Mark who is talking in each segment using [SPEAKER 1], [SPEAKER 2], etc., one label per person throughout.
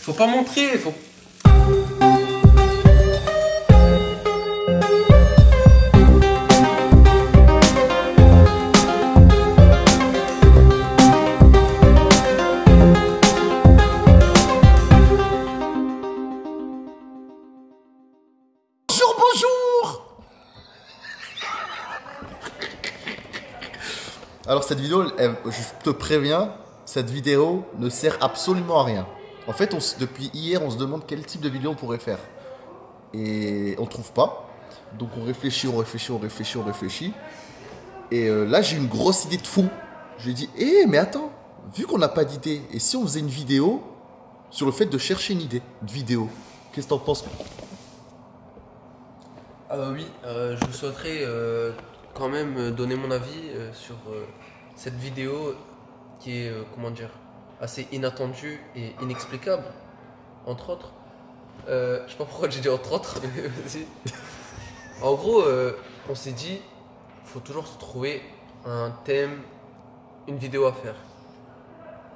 [SPEAKER 1] Faut pas montrer, faut...
[SPEAKER 2] Bonjour. Alors cette vidéo, je te préviens, cette vidéo ne sert absolument à rien. En fait, depuis hier, on se demande quel type de vidéo on pourrait faire. Et on trouve pas. Donc on réfléchit. Et là, j'ai une grosse idée de fou. Je lui ai dit, mais attends, vu qu'on n'a pas d'idée, et si on faisait une vidéo sur le fait de chercher une idée de vidéo? Qu'est-ce que t'en penses?
[SPEAKER 1] Oui, je souhaiterais quand même donner mon avis sur cette vidéo qui est, comment dire, assez inattendue et inexplicable, entre autres. Je sais pas pourquoi j'ai dit entre autres, mais vas-y. En gros, on s'est dit, il faut toujours se trouver un thème, une vidéo à faire.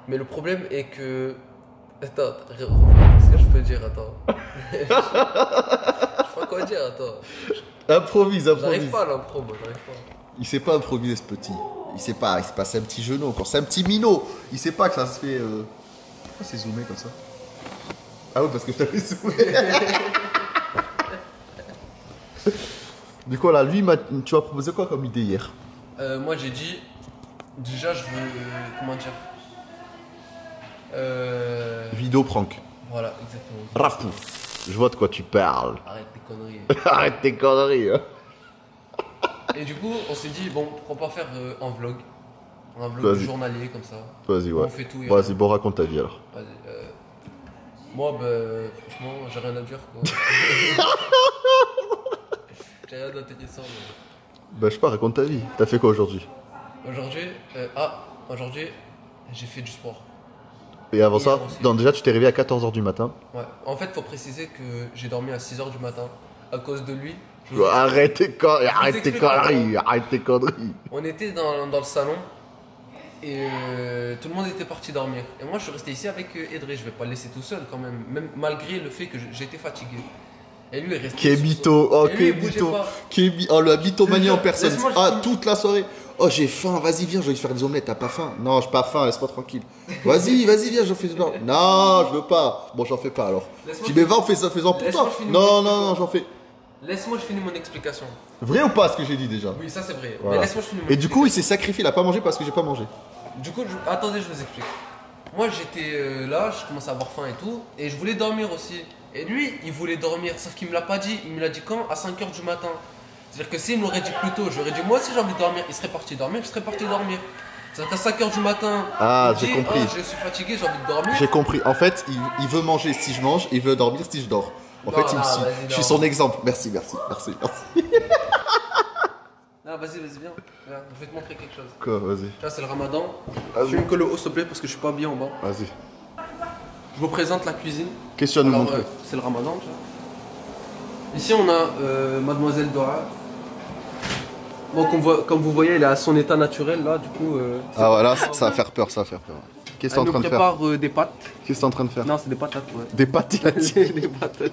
[SPEAKER 1] Mais le problème est que... Attends, qu'est-ce que je peux dire? Attends. Je sais pas quoi dire, attends.
[SPEAKER 2] Improvise.
[SPEAKER 1] J'arrive pas à l'impro, moi, j'arrive pas.
[SPEAKER 2] Il sait pas improviser ce petit. Il sait pas, c'est un petit genou encore. C'est un petit minot. Il sait pas que ça se fait. Pourquoi c'est zoomé comme ça? Ah oui, parce que je t'avais zoomé. Du coup, là, lui, tu m'as proposé quoi comme idée hier?
[SPEAKER 1] Moi, j'ai dit. Déjà, je veux. Comment dire?
[SPEAKER 2] Vidéo prank.
[SPEAKER 1] Voilà, exactement.
[SPEAKER 2] Rafou. Je vois de quoi tu parles.
[SPEAKER 1] Arrête tes conneries.
[SPEAKER 2] Arrête tes conneries. Hein.
[SPEAKER 1] Et du coup, on s'est dit, bon, pourquoi pas faire un vlog? Un vlog journalier comme ça.
[SPEAKER 2] Vas-y, ouais.
[SPEAKER 1] On fait tout.
[SPEAKER 2] Vas-y, bon, raconte ta vie alors.
[SPEAKER 1] Vas-y. Moi, franchement, j'ai rien à dire quoi. J'ai rien d'intéressant.
[SPEAKER 2] Bah, je sais pas, raconte ta vie. T'as fait quoi aujourd'hui?
[SPEAKER 1] Aujourd'hui, j'ai fait du sport.
[SPEAKER 2] Et avant ça, déjà, tu t'es réveillé à 14h du matin.
[SPEAKER 1] Ouais. En fait, faut préciser que j'ai dormi à 6h du matin à cause de lui.
[SPEAKER 2] Arrête tes conneries.
[SPEAKER 1] On était dans le salon et tout le monde était parti dormir. Et moi, je suis resté ici avec Edré. Je vais pas le laisser tout seul quand même malgré le fait que j'étais fatigué. Et lui est resté.
[SPEAKER 2] Qui est mytho. Oh, qui est mytho. Oh, la mythomanie en personne. Ah, toute la soirée. Oh, j'ai faim, vas-y, viens, je vais te faire des omelettes, t'as pas faim? Non, j'ai pas faim, laisse-moi tranquille. Vas-y, viens, j'en fais. Non, je veux pas. Bon, j'en fais pas alors. Je dis, mais va, faisant pour toi. Non, j'en fais.
[SPEAKER 1] Laisse-moi, je finis mon explication.
[SPEAKER 2] Vrai ou pas ce que j'ai dit déjà?
[SPEAKER 1] Oui, ça c'est vrai.
[SPEAKER 2] Voilà.
[SPEAKER 1] Mais laisse-moi, je finis mon
[SPEAKER 2] Et du coup, il s'est sacrifié, il a pas mangé parce que j'ai pas mangé.
[SPEAKER 1] Du coup, attendez, je vous explique. Moi, j'étais là, je commençais à avoir faim et tout, et je voulais dormir aussi. Et lui, il voulait dormir, sauf qu'il me l'a pas dit. Il me l'a dit quand? À 5h du matin. C'est-à-dire que s'il me l'aurait dit plus tôt, j'aurais dit moi aussi j'ai envie de dormir, il serait parti dormir, je serais parti dormir. C'est-à-dire qu'à 5h du matin,
[SPEAKER 2] j'ai compris.
[SPEAKER 1] Je suis fatigué, j'ai envie de dormir.
[SPEAKER 2] J'ai compris. En fait, il veut manger si je mange, il veut dormir si je dors. En fait, il me suit. Je suis son exemple. Merci.
[SPEAKER 1] Non, vas-y, viens. Je vais te montrer quelque chose.
[SPEAKER 2] Quoi, vas-y.
[SPEAKER 1] Là, c'est le ramadan. Fume que le haut, s'il te plaît, parce que je suis pas bien en bas.
[SPEAKER 2] Vas-y.
[SPEAKER 1] Je vous présente la cuisine.
[SPEAKER 2] Qu'est-ce que tu vas nous montrer?
[SPEAKER 1] C'est le ramadan, tu vois. Ici, on a Mademoiselle Dora. Bon, comme vous voyez, elle est à son état naturel là, du coup.
[SPEAKER 2] Voilà, ça va faire peur, Qu'est-ce que tu es en train de faire?
[SPEAKER 1] Elle nous prépare des pâtes.
[SPEAKER 2] Qu'est-ce que tu es en train de faire?
[SPEAKER 1] Non, c'est des patates, ouais.
[SPEAKER 2] Des pâtes, il a dit.
[SPEAKER 1] Des patates.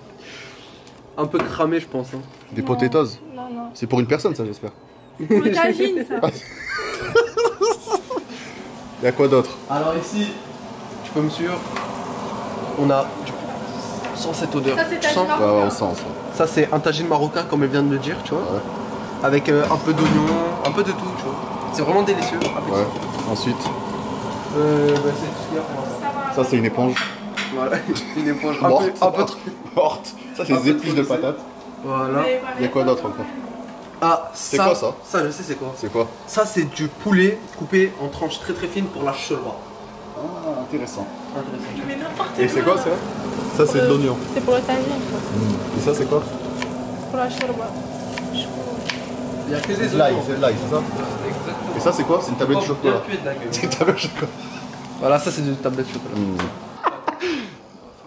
[SPEAKER 1] Un peu cramées, je pense. Hein.
[SPEAKER 2] Des potatoes?
[SPEAKER 3] Non.
[SPEAKER 2] C'est pour une personne, ça, j'espère.
[SPEAKER 3] Pour le tagine, ça.
[SPEAKER 2] Il y a quoi d'autre?
[SPEAKER 1] Alors ici, tu peux me suivre. On a sans cette odeur.
[SPEAKER 3] Ça, c'est tagine marocain.
[SPEAKER 2] Ouais, on sent.
[SPEAKER 1] Ça, c'est un tagine marocain, comme elle vient de le dire, tu vois.
[SPEAKER 2] Ouais.
[SPEAKER 1] Avec un peu d'oignon, un peu de tout, tu vois. C'est vraiment délicieux.
[SPEAKER 2] Ouais. Ensuite,
[SPEAKER 1] c'est tout ce qu'il y a pour l'instant.
[SPEAKER 2] ça, c'est une éponge.
[SPEAKER 1] Voilà, une éponge
[SPEAKER 2] Morte. Ça, c'est des épluches de patates.
[SPEAKER 1] Voilà.
[SPEAKER 2] Il y a quoi d'autre encore?
[SPEAKER 1] Ah,
[SPEAKER 2] c'est quoi ça?
[SPEAKER 1] Ça, je sais c'est quoi.
[SPEAKER 2] C'est quoi?
[SPEAKER 1] Ça, c'est du poulet coupé en tranches très très fines pour la shorba.
[SPEAKER 2] Ah, intéressant.
[SPEAKER 3] Mais n'importe
[SPEAKER 2] Et c'est quoi ça? Ça, c'est de l'oignon.
[SPEAKER 3] C'est pour le tagine.
[SPEAKER 2] Et ça, c'est quoi?
[SPEAKER 3] Pour la shorba.
[SPEAKER 1] Il y a que des
[SPEAKER 2] C'est de l'ail, c'est ça?
[SPEAKER 1] Exactement.
[SPEAKER 2] Et ça, c'est quoi? C'est une tablette de chocolat.
[SPEAKER 1] Bien puer de la gueule.
[SPEAKER 2] C'est une tablette de chocolat.
[SPEAKER 1] Voilà, ça c'est une tablette de chocolat.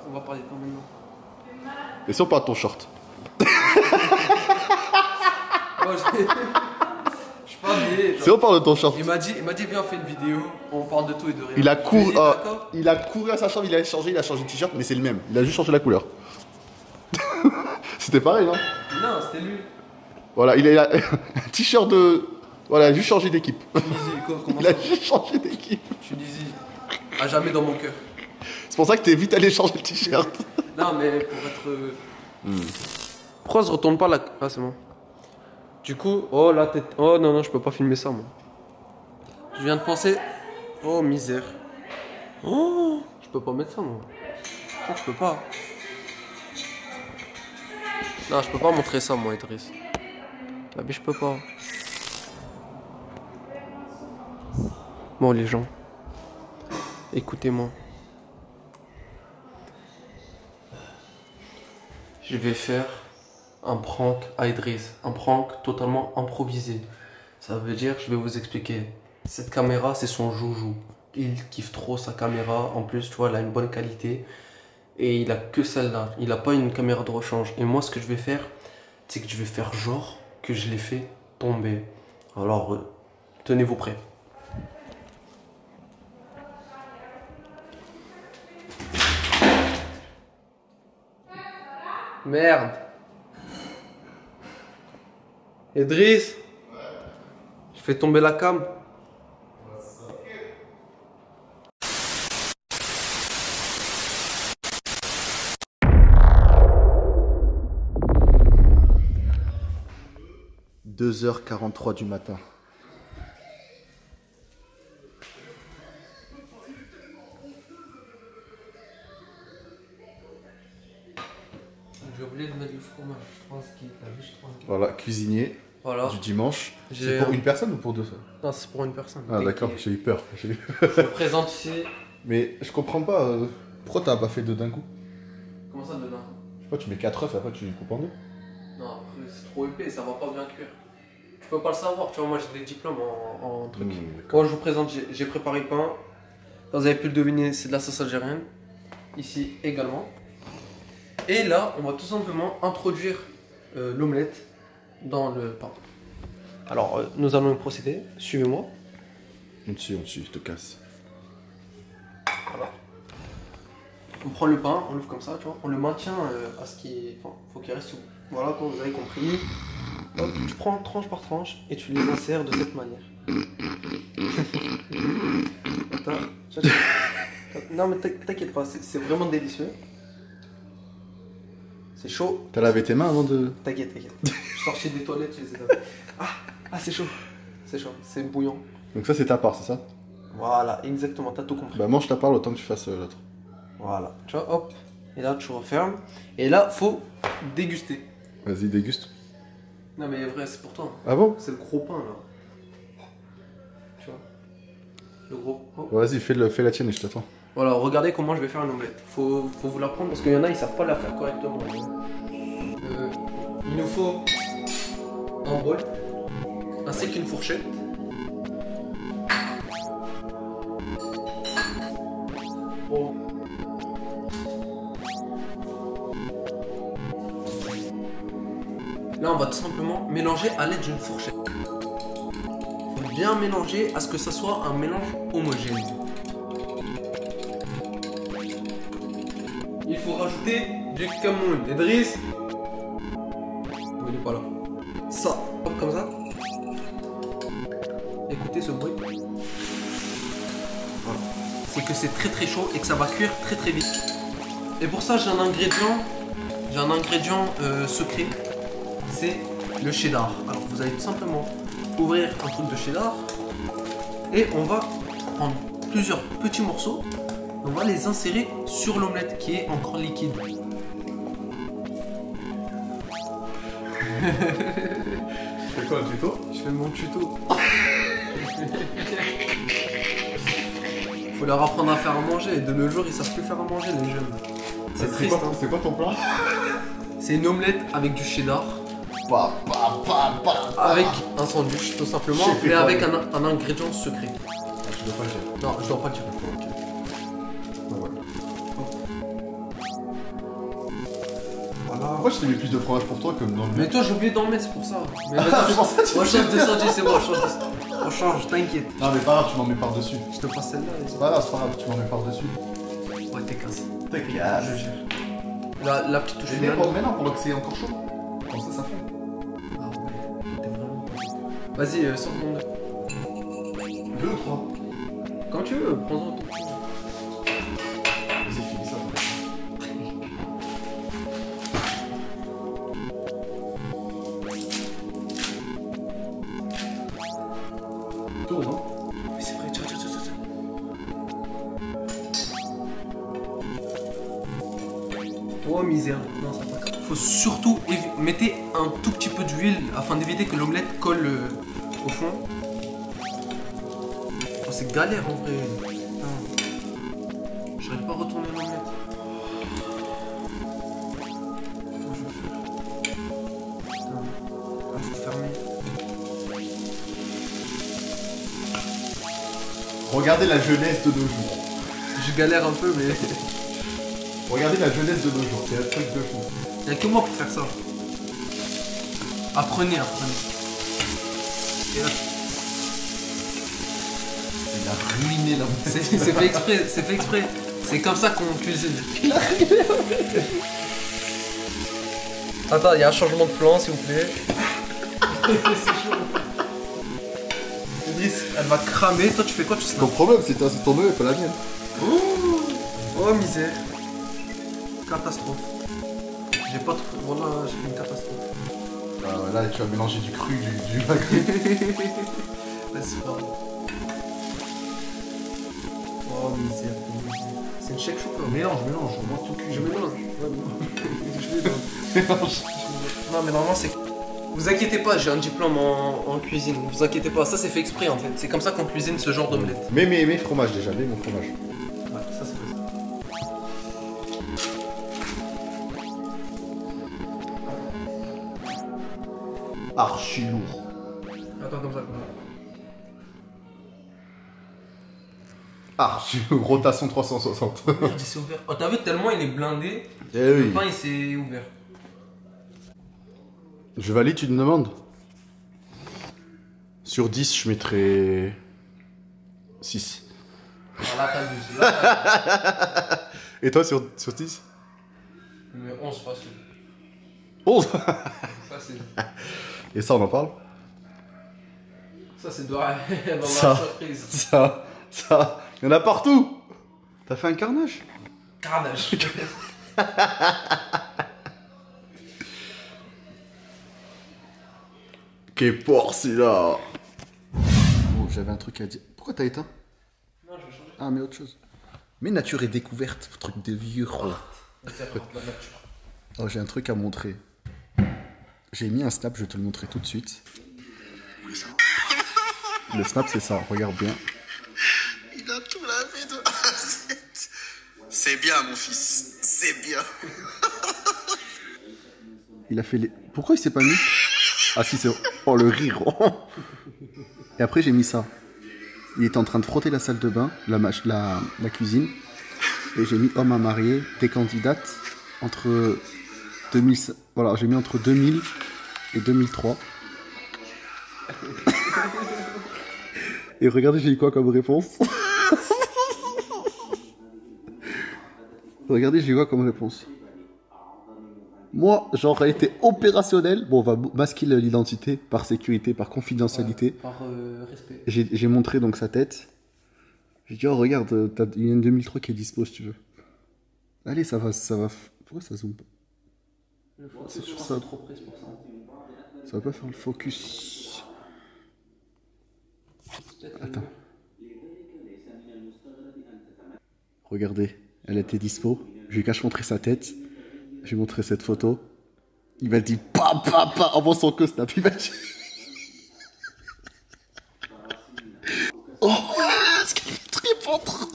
[SPEAKER 1] On va parler de quoi maintenant?
[SPEAKER 2] Et si on parle de ton short?
[SPEAKER 1] Moi, je suis pas habillé. filmé.
[SPEAKER 2] C'est on parle de ton short.
[SPEAKER 1] Il m'a dit, viens, on fait une vidéo, on parle de tout et de rien.
[SPEAKER 2] Il a couru à sa chambre, il a changé de t-shirt, mais c'est le même. Il a juste changé la couleur. C'était pareil, non?
[SPEAKER 1] Non, c'était lui.
[SPEAKER 2] Voilà, il a un t-shirt de. Voilà, il a juste changé d'équipe.
[SPEAKER 1] Comment
[SPEAKER 2] Il a juste changé d'équipe.
[SPEAKER 1] Je suis d'ici. À jamais dans mon cœur.
[SPEAKER 2] C'est pour ça que t'es vite allé changer le t-shirt.
[SPEAKER 1] Non, mais pour être. Pourquoi on se retourne pas là? Ah, c'est bon. Du coup, oh la tête. Oh non, je peux pas filmer ça, moi. Je viens de penser. Oh, misère. Oh, je peux pas mettre ça, moi. Non, je peux pas. Non, je peux pas montrer ça, moi, Idriss. Ah, mais je peux pas. Bon, les gens. Écoutez-moi. Je vais faire un prank à Idriss. Un prank totalement improvisé. Ça veut dire, je vais vous expliquer. Cette caméra, c'est son joujou. Il kiffe trop sa caméra. En plus, tu vois, elle a une bonne qualité. Et il a que celle-là. Il n'a pas une caméra de rechange. Et moi, ce que je vais faire, c'est que je vais faire genre que je l'ai fait tomber. Alors, tenez-vous prêts. Merde. Idriss. Je fais tomber la cam.
[SPEAKER 2] « 2h43 du matin.
[SPEAKER 1] J'ai oublié de mettre du fromage. Je pense qu'il a vu, je crois.
[SPEAKER 2] Voilà, cuisinier du dimanche. C'est pour une personne ou pour deux?
[SPEAKER 1] Non, c'est pour une personne.
[SPEAKER 2] Ah d'accord, j'ai eu peur.
[SPEAKER 1] Je me présente ici.
[SPEAKER 2] Mais je comprends pas, pourquoi t'as pas fait deux d'un coup?
[SPEAKER 1] Comment ça, dedans?
[SPEAKER 2] Je sais pas, tu mets 4 œufs, après tu les coupes en deux.
[SPEAKER 1] Non, après c'est trop épais, ça va pas bien cuire. Tu peux pas le savoir, tu vois, moi j'ai des diplômes en truc. Quand je vous présente, j'ai préparé le pain. Vous avez pu le deviner, c'est de la sauce algérienne. Ici également. Et là, on va tout simplement introduire l'omelette dans le pain. Alors, nous allons procéder. Suivez-moi.
[SPEAKER 2] On te suit, je te casse.
[SPEAKER 1] Voilà. On prend le pain, on l'ouvre comme ça, tu vois. On le maintient à ce qui... Enfin, faut qu'il reste... Voilà, quand vous avez compris. Hop, tu prends tranche par tranche et tu les insères de cette manière. Attends. Non mais t'inquiète pas, c'est vraiment délicieux. C'est chaud.
[SPEAKER 2] T'as lavé tes mains avant de...
[SPEAKER 1] T'inquiète. Je suis sorti des toilettes, je les ai lavées. Ah, c'est chaud. C'est chaud, c'est bouillant.
[SPEAKER 2] Donc ça c'est ta part, c'est ça?
[SPEAKER 1] Voilà, exactement, t'as tout compris.
[SPEAKER 2] Bah mange ta part autant que tu fasses l'autre.
[SPEAKER 1] Voilà, tu vois, hop. Et là tu refermes. Et là, faut déguster.
[SPEAKER 2] Vas-y, déguste.
[SPEAKER 1] Non mais vrai, c'est pour toi.
[SPEAKER 2] Ah bon?
[SPEAKER 1] C'est le gros pain là. Tu vois? Le gros. Oh.
[SPEAKER 2] Vas-y, fais la tienne et je t'attends.
[SPEAKER 1] Voilà, regardez comment je vais faire une omelette. Faut vous l'apprendre parce qu'il y en a, ils savent pas la faire correctement. Il nous faut un bol, ainsi qu'une fourchette. Bon. Là, on va tout simplement mélanger à l'aide d'une fourchette. Il faut bien mélanger à ce que ça soit un mélange homogène. Il faut rajouter du camoun. Idriss, il n'est pas là. Ça, hop, comme ça. Écoutez ce bruit. Voilà. C'est que c'est très chaud et que ça va cuire très vite. Et pour ça, j'ai un ingrédient secret. C'est le cheddar. Alors, vous allez tout simplement ouvrir un truc de cheddar et on va prendre plusieurs petits morceaux. On va les insérer sur l'omelette qui est encore liquide. Tu
[SPEAKER 2] fais quoi, un tuto?
[SPEAKER 1] Je fais mon tuto. Faut leur apprendre à faire à manger. De nos jours, ils savent plus faire à manger, les jeunes. C'est triste.
[SPEAKER 2] C'est quoi ton plat?
[SPEAKER 1] C'est une omelette avec du cheddar. Avec un sandwich, tout simplement, mais avec un ingrédient secret.
[SPEAKER 2] Je dois pas le dire.
[SPEAKER 1] Non, je dois pas le dire. Voilà.
[SPEAKER 2] Moi, je t'ai mis plus de fromage pour toi comme dans le.
[SPEAKER 1] Mais toi, j'ai oublié d'en mettre, c'est pour ça. Mais vas-y, on change de sortie, c'est bon, on change, t'inquiète.
[SPEAKER 2] Non, mais pas grave, tu m'en mets par-dessus.
[SPEAKER 1] Je te passe celle-là.
[SPEAKER 2] C'est pas grave, tu m'en mets par-dessus.
[SPEAKER 1] Ouais, t'es casse.
[SPEAKER 2] T'es casse.
[SPEAKER 1] Je gère. La petite touche finale.
[SPEAKER 2] Mais non, pendant que c'est encore chaud. Comme ça fait.
[SPEAKER 1] Ah ouais, t'es vraiment. Vas-y, sors mon 2.
[SPEAKER 2] 2 ou 3
[SPEAKER 1] Quand tu veux, prends-en ton.
[SPEAKER 2] Vas-y, finis ça. Tourne, hein.
[SPEAKER 1] Mais c'est vrai, tiens. Oh misère, non ça va pas. Faut surtout mettez un tout petit peu d'huile afin d'éviter que l'omelette colle au fond. Oh, c'est galère en vrai. J'arrive pas à retourner l'omelette. Comment je vais faire? Putain. Ah, faut fermer.
[SPEAKER 2] Regardez la jeunesse de nos jours.
[SPEAKER 1] Je galère un peu mais.
[SPEAKER 2] Regardez la jeunesse de nos jours, c'est un truc de fou.
[SPEAKER 1] Y'a que moi pour faire ça. Apprenez. Et là.
[SPEAKER 2] Il a ruiné la
[SPEAKER 1] C'est fait exprès. C'est comme ça qu'on cuisine. Attends, il y a un changement de plan s'il vous plaît. C'est chaud. Idriss, elle va cramer. Toi tu fais quoi? Tu
[SPEAKER 2] Ton problème, c'est ton œuf, pas la mienne.
[SPEAKER 1] Oh misère. Catastrophe. J'ai pas trop. Voilà, j'ai fait une catastrophe.
[SPEAKER 2] Ah ouais, là tu vas mélanger du cru, du magret.
[SPEAKER 1] Vas-y, pardon. Oh misère. C'est une chèque chocolat.
[SPEAKER 2] Mélange, moi tout cul.
[SPEAKER 1] Je mélange. Je mélange. Non mais normalement c'est. Vous inquiétez pas, j'ai un diplôme en cuisine. Vous inquiétez pas, ça c'est fait exprès en fait. C'est comme ça qu'on cuisine ce genre d'omelette.
[SPEAKER 2] Mais mes fromages déjà, mon fromage.
[SPEAKER 1] Ouais, ça c'est fait.
[SPEAKER 2] Archi lourd.
[SPEAKER 1] Attends comme ça.
[SPEAKER 2] Archi lourd. Rotation 360.
[SPEAKER 1] Merde, il s'est ouvert. Oh t'as vu tellement il est blindé.
[SPEAKER 2] Eh
[SPEAKER 1] Le
[SPEAKER 2] oui.
[SPEAKER 1] pain il s'est ouvert.
[SPEAKER 2] Je valide une demande. Sur 10, je mettrais 6.
[SPEAKER 1] Voilà, t'as vu.
[SPEAKER 2] Et toi sur 10?
[SPEAKER 1] Mais 11 facile.
[SPEAKER 2] 11.
[SPEAKER 1] Facile.
[SPEAKER 2] Et ça, on en parle?
[SPEAKER 1] Ça c'est dans la
[SPEAKER 2] Ça.
[SPEAKER 1] surprise.
[SPEAKER 2] Ça, il y en a partout. T'as fait un carnage?
[SPEAKER 1] Carnage.
[SPEAKER 2] Qu'est porc celui-là. Oh, j'avais un truc à dire. Pourquoi t'as éteint?
[SPEAKER 1] Non, je vais changer.
[SPEAKER 2] Ah, mais autre chose. Mais nature et découverte, truc de vieux. Oh, j'ai un truc à montrer. J'ai mis un snap, je vais te le montrer tout de suite. Le snap, c'est ça, regarde bien.
[SPEAKER 4] Il a tout lavé de A à Z. C'est bien, mon fils. C'est bien.
[SPEAKER 2] Il a fait les... Pourquoi il s'est pas mis? Ah si, c'est... Oh, le rire. Et après, j'ai mis ça. Il était en train de frotter la salle de bain, la cuisine. Et j'ai mis homme à marier, des candidates entre 2000... Voilà, j'ai mis entre 2000 et 2003. Et regardez, j'ai eu quoi comme réponse? Regardez, j'ai eu quoi comme réponse? Moi, j'aurais été opérationnel. Bon, on va masquer l'identité par sécurité, par confidentialité.
[SPEAKER 1] Par respect.
[SPEAKER 2] J'ai montré donc sa tête. J'ai dit, oh, regarde, il y a une 2003 qui est dispo si tu veux. Allez, ça va. Pourquoi ça zoome pas?
[SPEAKER 1] C'est sûr, c'est trop près, c'est pour ça.
[SPEAKER 2] Ça va pas faire le focus. Attends. Regardez, elle était dispo. Je lui ai caché montrer sa tête. J'ai montré cette photo. Il m'a dit pa avant son que snap. Il m'a dit. Oh, ce qu'il fait très répondre.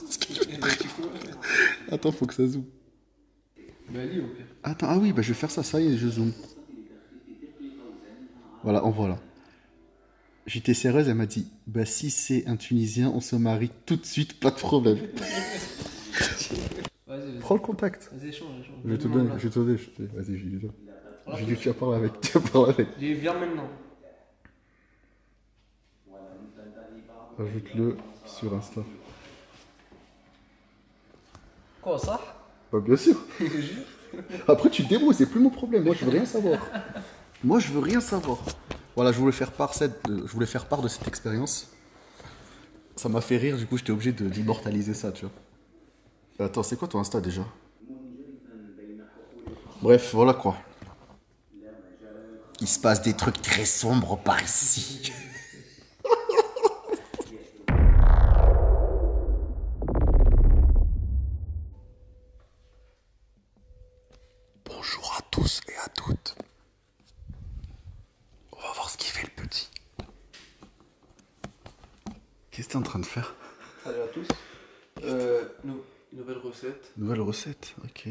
[SPEAKER 2] Attends, faut que ça zoome.
[SPEAKER 1] Bah, allez, au pire.
[SPEAKER 2] Attends, ah oui, bah je vais faire ça, ça y est, je zoome. Voilà, en voilà. J'étais sérieuse, elle m'a dit, bah si c'est un Tunisien, on se marie tout de suite, pas de problème.
[SPEAKER 1] Vas-y, Vas-y.
[SPEAKER 2] Prends le contact.
[SPEAKER 1] Vas-y, échange.
[SPEAKER 2] Je vais te donner. Vas-y, je lui donne. J'ai dit que tu vas parler avec. Tu vas parler avec.
[SPEAKER 1] Dis, viens maintenant.
[SPEAKER 2] Ajoute-le sur Insta.
[SPEAKER 1] Quoi, ça?
[SPEAKER 2] Bah, bien sûr. Après, tu te débrouilles, c'est plus mon problème. Moi, je veux rien savoir. Moi, je veux rien savoir. Voilà, je voulais faire part de cette expérience. Ça m'a fait rire, du coup, j'étais obligé d'immortaliser ça, tu vois. Attends, c'est quoi ton Insta déjà? Bref, voilà quoi. Il se passe des trucs très sombres par ici. Bonjour à tous et à toutes. On va voir ce qu'il fait le petit. Qu'est-ce que t'es en train de faire?
[SPEAKER 1] Salut à tous. Nouvelle recette.
[SPEAKER 2] Nouvelle recette, ok.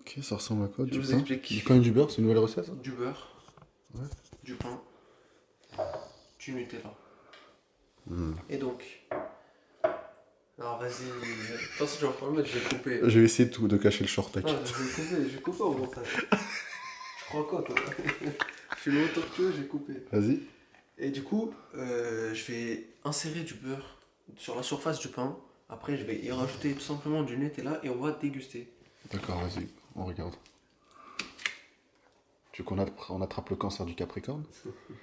[SPEAKER 2] Ok, ça ressemble à quoi?
[SPEAKER 1] Je vous explique.
[SPEAKER 2] Du pain et du beurre, c'est une nouvelle recette ça?
[SPEAKER 1] Du beurre.
[SPEAKER 2] Ouais.
[SPEAKER 1] Du pain. Du Nutella. Et donc. Alors vas-y. Attention, je vais pas le mettre, je vais couper.
[SPEAKER 2] Je vais essayer de cacher le short,
[SPEAKER 1] Ah,
[SPEAKER 2] t'inquiète.
[SPEAKER 1] je vais couper au montage. Je crois quoi, toi? Fais-le autant que tu veux, j'ai coupé.
[SPEAKER 2] Vas-y.
[SPEAKER 1] Et du coup, je vais insérer du beurre sur la surface du pain. Après, je vais y rajouter tout simplement du Nutella et on va déguster.
[SPEAKER 2] D'accord, vas-y, on regarde. Tu veux qu'on attrape le cancer du Capricorne?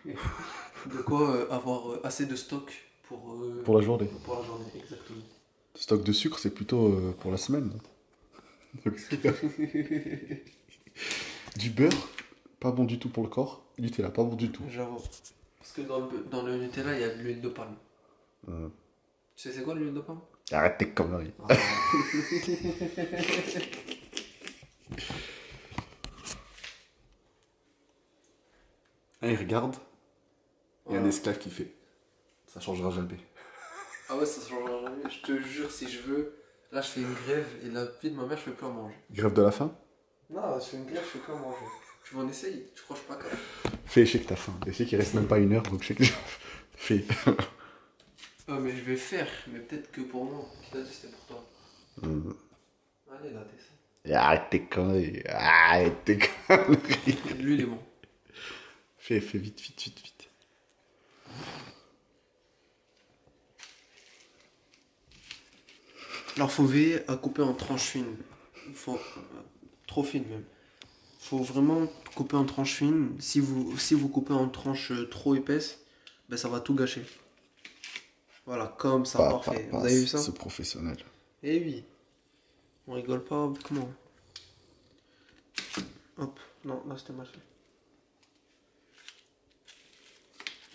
[SPEAKER 1] De quoi avoir assez de stock pour
[SPEAKER 2] Pour la journée.
[SPEAKER 1] pour la journée, exactement.
[SPEAKER 2] Stock de sucre, c'est plutôt pour la semaine. Donc, du beurre, pas bon du tout pour le corps. Du Nutella, pas bon du tout.
[SPEAKER 1] J'avoue. Parce que dans le Nutella, il y a de l'huile de palme. Tu sais c'est quoi l'huile de palme?
[SPEAKER 2] Arrête tes conneries.
[SPEAKER 1] Ah.
[SPEAKER 2] Il regarde. Il y a un esclave qui fait. Ça changera jamais.
[SPEAKER 1] Ah ouais, ça changera jamais. Je te jure, si je veux, là je fais une grève et la vie de ma mère, je fais plus en manger.
[SPEAKER 2] Grève de la faim?
[SPEAKER 1] Non, je fais une grève, je fais plus en manger. Tu veux en essayer? Tu crois que je suis pas capable?
[SPEAKER 2] Fais, je sais que t'as faim. Je sais qu'il reste même pas 1 heure, donc je sais que... Fais.
[SPEAKER 1] Ah mais je vais faire, mais peut-être que pour moi. Qui t'a dit c'était pour toi? Allez là, descends.
[SPEAKER 2] Arrête tes conneries. Arrête tes conneries.
[SPEAKER 1] L'huile est bon.
[SPEAKER 2] Fais vite, vite, vite, vite.
[SPEAKER 1] Alors faut veiller à couper en tranches fines. Trop fines même. Faut vraiment couper en tranches fines. Si vous coupez en tranches trop épaisses, ben ça va tout gâcher. Voilà, comme ça, parfait. Vous avez vu ça?
[SPEAKER 2] Ce professionnel.
[SPEAKER 1] Eh oui. On rigole pas, comment? Hop, non, là c'était mal fait.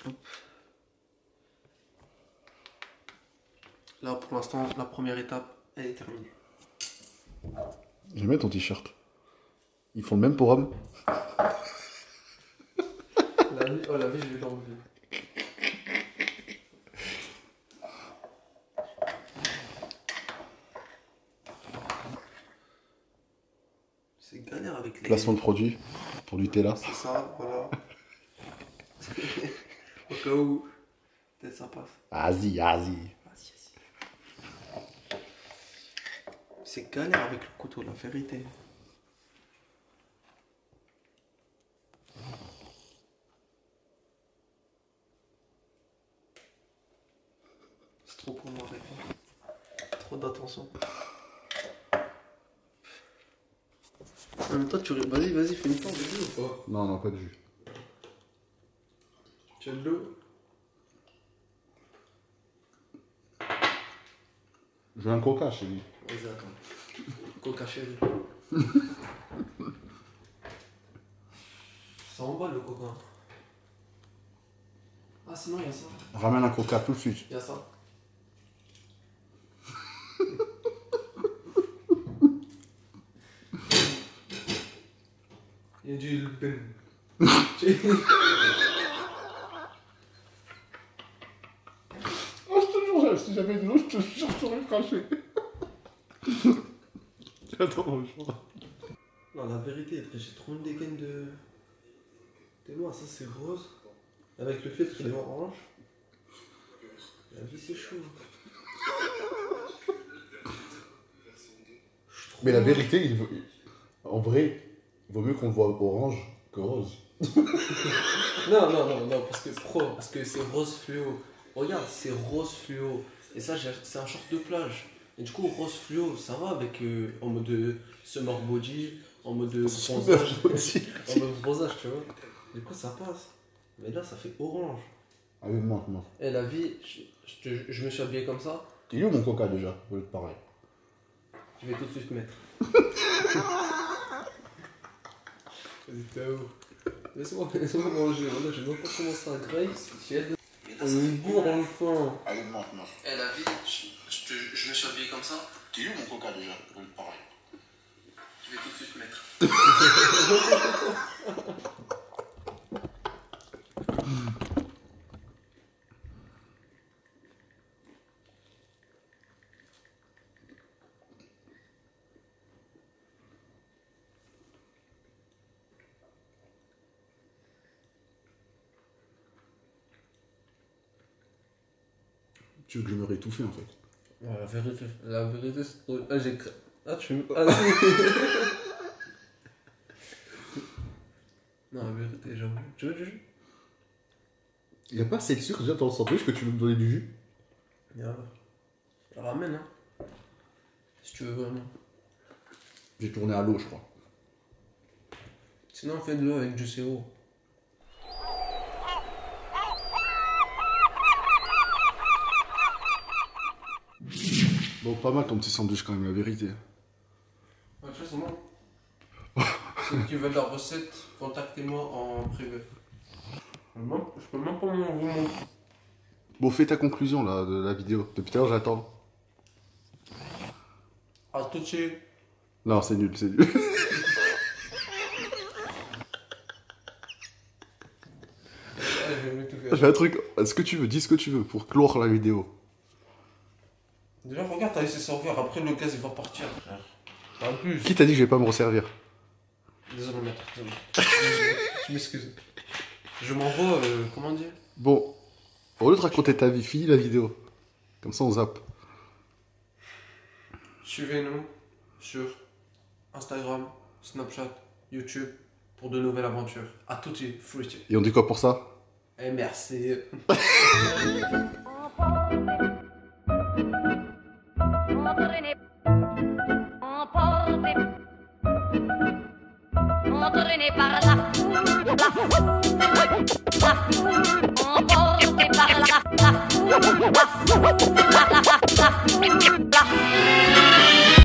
[SPEAKER 1] Hop. Là pour l'instant, la première étape, elle est terminée.
[SPEAKER 2] J'aime bien ton t-shirt. Ils font le même pour hommes.
[SPEAKER 1] La vie, je vais l'enlever. C'est galère avec les...
[SPEAKER 2] Placement de produit pour Nutella.
[SPEAKER 1] C'est ça, voilà. Au cas où, peut-être ça passe.
[SPEAKER 2] Vas-y.
[SPEAKER 1] Vas-y. C'est galère avec le couteau, la vérité. C'est trop pour moi, avec moi. Trop d'attention. En même temps, vas-y, fais une tente de jus ou pas?
[SPEAKER 2] Non, pas de jus.
[SPEAKER 1] Tu as de l'eau?
[SPEAKER 2] Je veux un coca chez lui.
[SPEAKER 1] Vas-y, attends. Coca chéri. Ça emballe le coca. Ah, sinon, il y a ça.
[SPEAKER 2] Ramène un coca tout de suite.
[SPEAKER 1] Il y a ça. Il y a du ben.
[SPEAKER 2] Oh, je te jure, si j'avais de l'eau, je te jure, j'aurais craché. Attends, je vois.
[SPEAKER 1] Non, la vérité, j'ai trop une dégaine de noix. Ça, c'est rose. Avec le fait qu'il est orange. La vie, c'est chaud. Je suis
[SPEAKER 2] Mais la vérité, en vrai, il vaut mieux qu'on le voit orange que rose.
[SPEAKER 1] Non, parce que c'est rose fluo. Regarde, c'est rose fluo. Et ça, c'est un short de plage. Et du coup, rose fluo, ça va avec en mode summer body, en mode bronzage. En mode bronzage, tu vois. Du coup, ça passe. Mais là, ça fait orange.
[SPEAKER 2] Ah oui, non.
[SPEAKER 1] Et la vie, je me suis habillé comme ça.
[SPEAKER 2] Il est où mon coca déjà? Pareil.
[SPEAKER 1] Je vais tout de suite mettre. Vas-y, t'es où? Laisse-moi manger. Voilà, j'ai même pas commencé à grailler. On est bourre dans le fond.
[SPEAKER 2] Allez, non.
[SPEAKER 1] Et la vie, je me suis habillé comme ça.
[SPEAKER 2] Il est où mon coca déjà? Pareil.
[SPEAKER 1] Je vais tout de suite mettre.
[SPEAKER 2] Tu veux que je me réétouffe en fait?
[SPEAKER 1] La vérité, c'est trop. Ah, j'ai. Ah, tu. Ah, non, la vérité, j'avoue. Tu veux du jus?
[SPEAKER 2] Il n'y a pas assez de sucre déjà dans le sandwich que tu veux me donner du jus?
[SPEAKER 1] Ramène, hein. Si tu veux vraiment.
[SPEAKER 2] J'ai tourné à l'eau, je crois.
[SPEAKER 1] Sinon, fais de l'eau avec du sirop.
[SPEAKER 2] Bon, pas mal ton petit sandwich quand même, la vérité.
[SPEAKER 1] Ouais, tu vois, c'est bon. Ceux qui veulent la recette, contactez-moi en privé. Je peux même pas vous montrer.
[SPEAKER 2] Bon, fais ta conclusion là de la vidéo. Depuis tout à l'heure, j'attends.
[SPEAKER 1] À tout de suite.
[SPEAKER 2] Non, c'est nul. Je fais un truc. Est-ce que tu veux? Dis ce que tu veux pour clore la vidéo.
[SPEAKER 1] Déjà, regarde, t'as laissé servir. Après, le gaz, il va partir, frère. En plus.
[SPEAKER 2] Qui t'a dit que je vais pas me resservir?
[SPEAKER 1] Désolé, maître. Je m'excuse. Je m'envoie, comment dire?
[SPEAKER 2] Bon, au lieu de raconter ta vie, finis la vidéo. Comme ça, on zappe.
[SPEAKER 1] Suivez-nous sur Instagram, Snapchat, YouTube pour de nouvelles aventures. À tutti frutti.
[SPEAKER 2] Et on dit quoi pour ça?
[SPEAKER 1] Et merci.
[SPEAKER 5] Entraîné par la foule, emporté par la foule, la foule.